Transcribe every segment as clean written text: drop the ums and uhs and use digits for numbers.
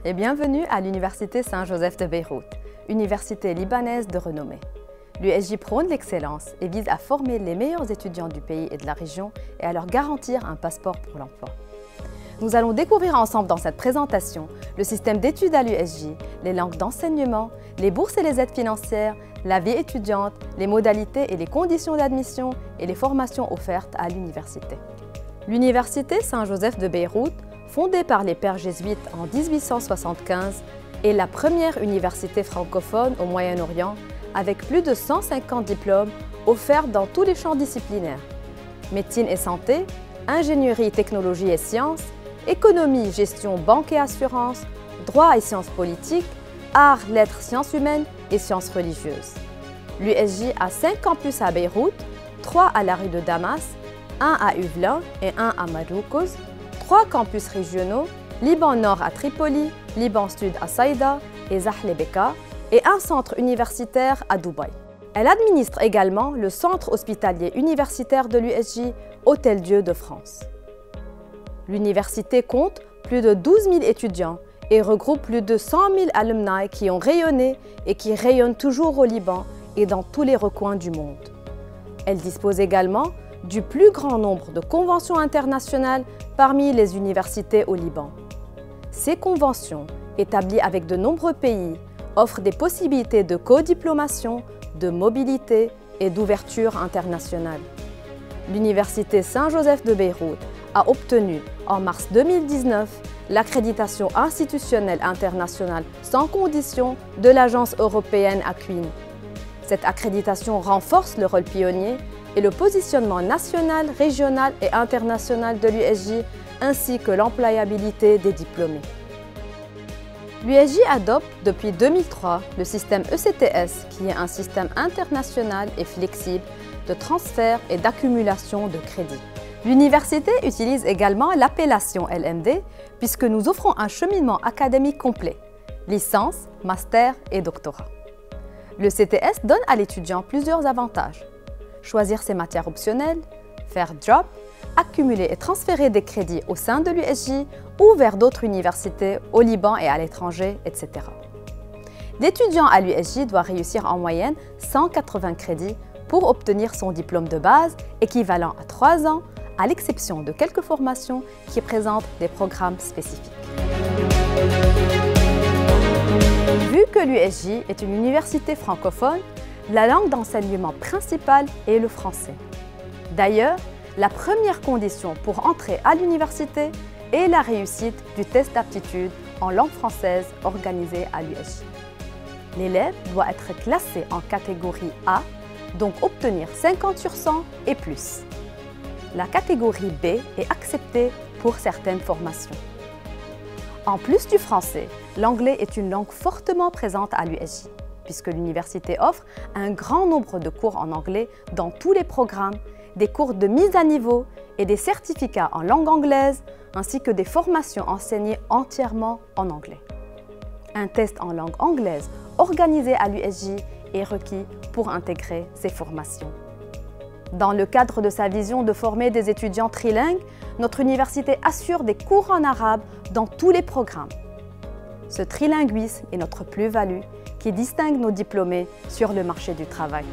et bienvenue à l'Université Saint-Joseph de Beyrouth, université libanaise de renommée. L'USJ prône l'excellence et vise à former les meilleurs étudiants du pays et de la région et à leur garantir un passeport pour l'emploi. Nous allons découvrir ensemble dans cette présentation le système d'études à l'USJ, les langues d'enseignement, les bourses et les aides financières, la vie étudiante, les modalités et les conditions d'admission et les formations offertes à l'université. L'Université Saint-Joseph de Beyrouth, fondée par les pères jésuites en 1875, est la première université francophone au Moyen-Orient avec plus de 150 diplômes offerts dans tous les champs disciplinaires. Médecine et santé, ingénierie, technologie et sciences, économie, gestion, banque et assurance, droit et sciences politiques, arts, lettres, sciences humaines et sciences religieuses. L'USJ a 5 campus à Beyrouth, 3 à la rue de Damas, 1 à Uvelin et 1 à Maroukous, 3 campus régionaux, Liban Nord à Tripoli, Liban Sud à Saïda et Zahlebeka, et un centre universitaire à Dubaï. Elle administre également le centre hospitalier universitaire de l'USJ, Hôtel-Dieu de France. L'université compte plus de 12 000 étudiants et regroupe plus de 100 000 alumni qui ont rayonné et qui rayonnent toujours au Liban et dans tous les recoins du monde. Elle dispose également du plus grand nombre de conventions internationales parmi les universités au Liban. Ces conventions, établies avec de nombreux pays, offrent des possibilités de codiplomation, de mobilité et d'ouverture internationale. L'Université Saint-Joseph de Beyrouth a obtenu en mars 2019 l'accréditation institutionnelle internationale sans condition de l'Agence européenne Acuin. Cette accréditation renforce le rôle pionnier et le positionnement national, régional et international de l'USJ ainsi que l'employabilité des diplômés. L'USJ adopte depuis 2003 le système ECTS qui est un système international et flexible de transfert et d'accumulation de crédits. L'université utilise également l'appellation LMD puisque nous offrons un cheminement académique complet, licence, master et doctorat. Le CTS donne à l'étudiant plusieurs avantages. Choisir ses matières optionnelles, faire drop, accumuler et transférer des crédits au sein de l'USJ ou vers d'autres universités au Liban et à l'étranger, etc. L'étudiant à l'USJ doit réussir en moyenne 180 crédits pour obtenir son diplôme de base équivalent à 3 ans, à l'exception de quelques formations qui présentent des programmes spécifiques. Vu que l'USJ est une université francophone, la langue d'enseignement principale est le français. D'ailleurs, la première condition pour entrer à l'université est la réussite du test d'aptitude en langue française organisé à l'USJ. L'élève doit être classé en catégorie A, donc obtenir 50 sur 100 et plus. La catégorie B est acceptée pour certaines formations. En plus du français, l'anglais est une langue fortement présente à l'USJ, puisque l'université offre un grand nombre de cours en anglais dans tous les programmes, des cours de mise à niveau et des certificats en langue anglaise, ainsi que des formations enseignées entièrement en anglais. Un test en langue anglaise organisé à l'USJ est requis pour intégrer ces formations. Dans le cadre de sa vision de former des étudiants trilingues, notre université assure des cours en arabe dans tous les programmes. Ce trilinguisme est notre plus-value qui distingue nos diplômés sur le marché du travail.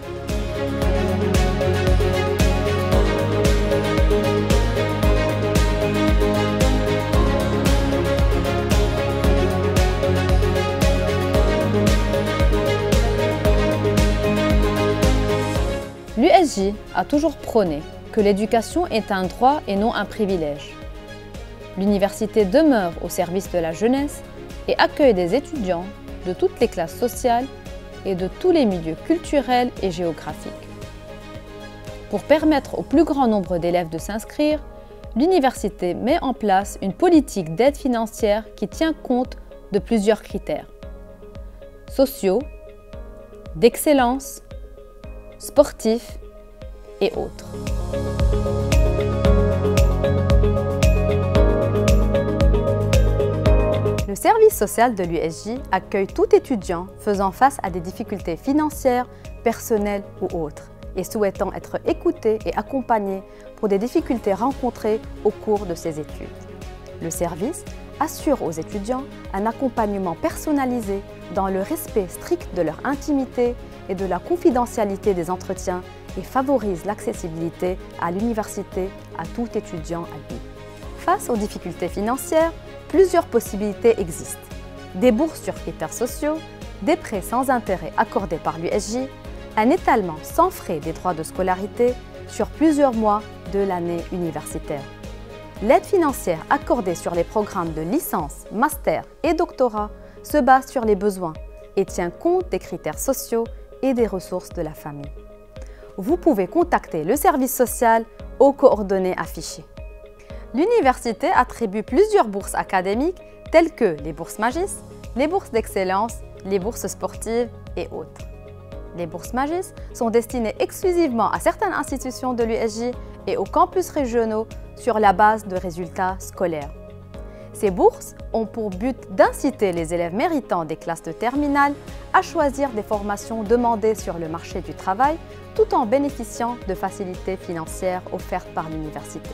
L'USJ a toujours prôné que l'éducation est un droit et non un privilège. L'université demeure au service de la jeunesse et accueille des étudiants de toutes les classes sociales et de tous les milieux culturels et géographiques. Pour permettre au plus grand nombre d'élèves de s'inscrire, l'université met en place une politique d'aide financière qui tient compte de plusieurs critères sociaux, d'excellence, sportifs et autres. Le service social de l'USJ accueille tout étudiant faisant face à des difficultés financières, personnelles ou autres et souhaitant être écouté et accompagné pour des difficultés rencontrées au cours de ses études. Le service assure aux étudiants un accompagnement personnalisé dans le respect strict de leur intimité et de la confidentialité des entretiens et favorise l'accessibilité à l'université à tout étudiant admis. Face aux difficultés financières, plusieurs possibilités existent. Des bourses sur critères sociaux, des prêts sans intérêt accordés par l'USJ, un étalement sans frais des droits de scolarité sur plusieurs mois de l'année universitaire. L'aide financière accordée sur les programmes de licence, master et doctorat se base sur les besoins et tient compte des critères sociaux et des ressources de la famille. Vous pouvez contacter le service social aux coordonnées affichées. L'université attribue plusieurs bourses académiques telles que les bourses Magis, les bourses d'excellence, les bourses sportives et autres. Les bourses Magis sont destinées exclusivement à certaines institutions de l'USJ et aux campus régionaux sur la base de résultats scolaires. Ces bourses ont pour but d'inciter les élèves méritants des classes de terminale à choisir des formations demandées sur le marché du travail tout en bénéficiant de facilités financières offertes par l'université.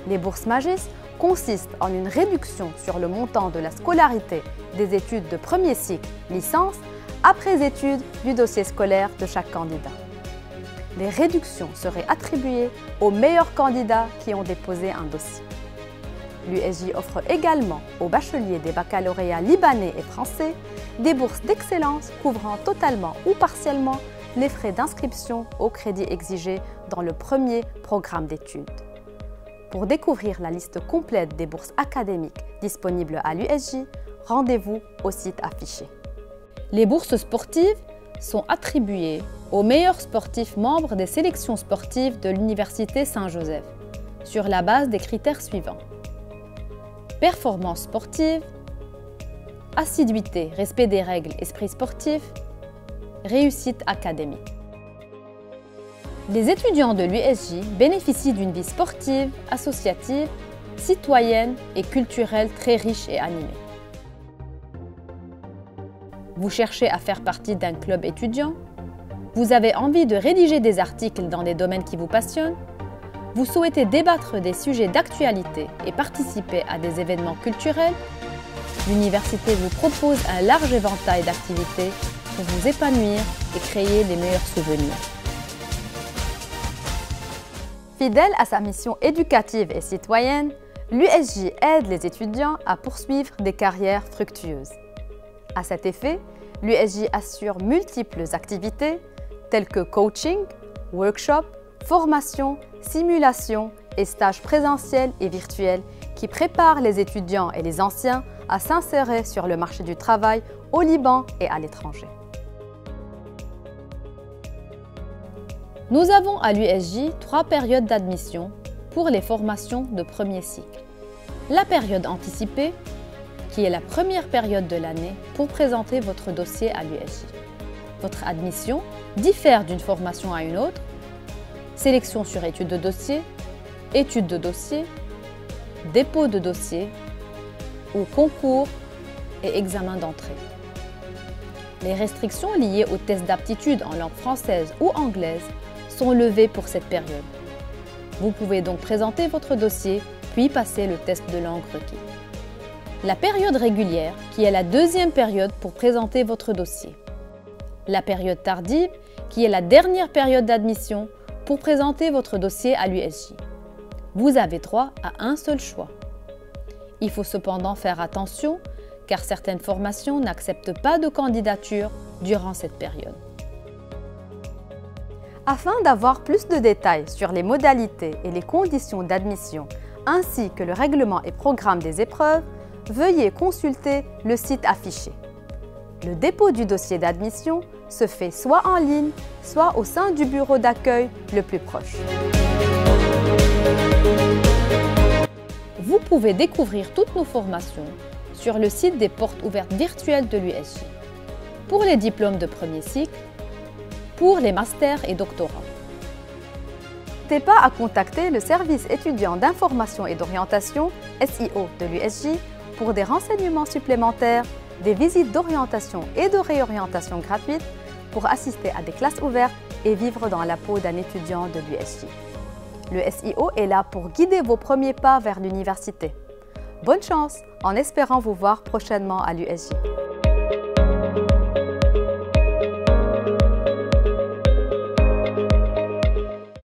Les bourses Magis consistent en une réduction sur le montant de la scolarité des études de premier cycle, licence, après étude du dossier scolaire de chaque candidat. Les réductions seraient attribuées aux meilleurs candidats qui ont déposé un dossier. L'USJ offre également aux bacheliers des baccalauréats libanais et français des bourses d'excellence couvrant totalement ou partiellement les frais d'inscription au crédit exigés dans le premier programme d'études. Pour découvrir la liste complète des bourses académiques disponibles à l'USJ, rendez-vous au site affiché. Les bourses sportives sont attribuées aux meilleurs sportifs membres des sélections sportives de l'Université Saint-Joseph sur la base des critères suivants: performance sportive, assiduité, respect des règles, esprit sportif, réussite académique. Les étudiants de l'USJ bénéficient d'une vie sportive, associative, citoyenne et culturelle très riche et animée. Vous cherchez à faire partie d'un club étudiant? Vous avez envie de rédiger des articles dans des domaines qui vous passionnent? Vous souhaitez débattre des sujets d'actualité et participer à des événements culturels? L'université vous propose un large éventail d'activités pour vous épanouir et créer les meilleurs souvenirs. Fidèle à sa mission éducative et citoyenne, l'USJ aide les étudiants à poursuivre des carrières fructueuses. À cet effet, l'USJ assure multiples activités telles que coaching, workshops, formations, simulations et stages présentiels et virtuels qui préparent les étudiants et les anciens à s'insérer sur le marché du travail au Liban et à l'étranger. Nous avons à l'USJ 3 périodes d'admission pour les formations de premier cycle. La période anticipée, qui est la première période de l'année pour présenter votre dossier à l'USJ. Votre admission diffère d'une formation à une autre: sélection sur étude de dossier, étude de dossier, dépôt de dossier ou concours et examen d'entrée. Les restrictions liées aux tests d'aptitude en langue française ou anglaise sont levées pour cette période. Vous pouvez donc présenter votre dossier puis passer le test de langue requis. La période régulière, qui est la deuxième période pour présenter votre dossier. La période tardive, qui est la dernière période d'admission pour présenter votre dossier à l'USJ. Vous avez droit à un seul choix. Il faut cependant faire attention car certaines formations n'acceptent pas de candidature durant cette période. Afin d'avoir plus de détails sur les modalités et les conditions d'admission ainsi que le règlement et programme des épreuves, veuillez consulter le site affiché. Le dépôt du dossier d'admission se fait soit en ligne, soit au sein du bureau d'accueil le plus proche. Vous pouvez découvrir toutes nos formations sur le site des portes ouvertes virtuelles de l'USJ, pour les diplômes de premier cycle, pour les masters et doctorats. N'hésitez pas à contacter le service étudiant d'information et d'orientation SIO de l'USJ pour des renseignements supplémentaires, des visites d'orientation et de réorientation gratuites pour assister à des classes ouvertes et vivre dans la peau d'un étudiant de l'USJ. Le SIO est là pour guider vos premiers pas vers l'université. Bonne chance, en espérant vous voir prochainement à l'USJ.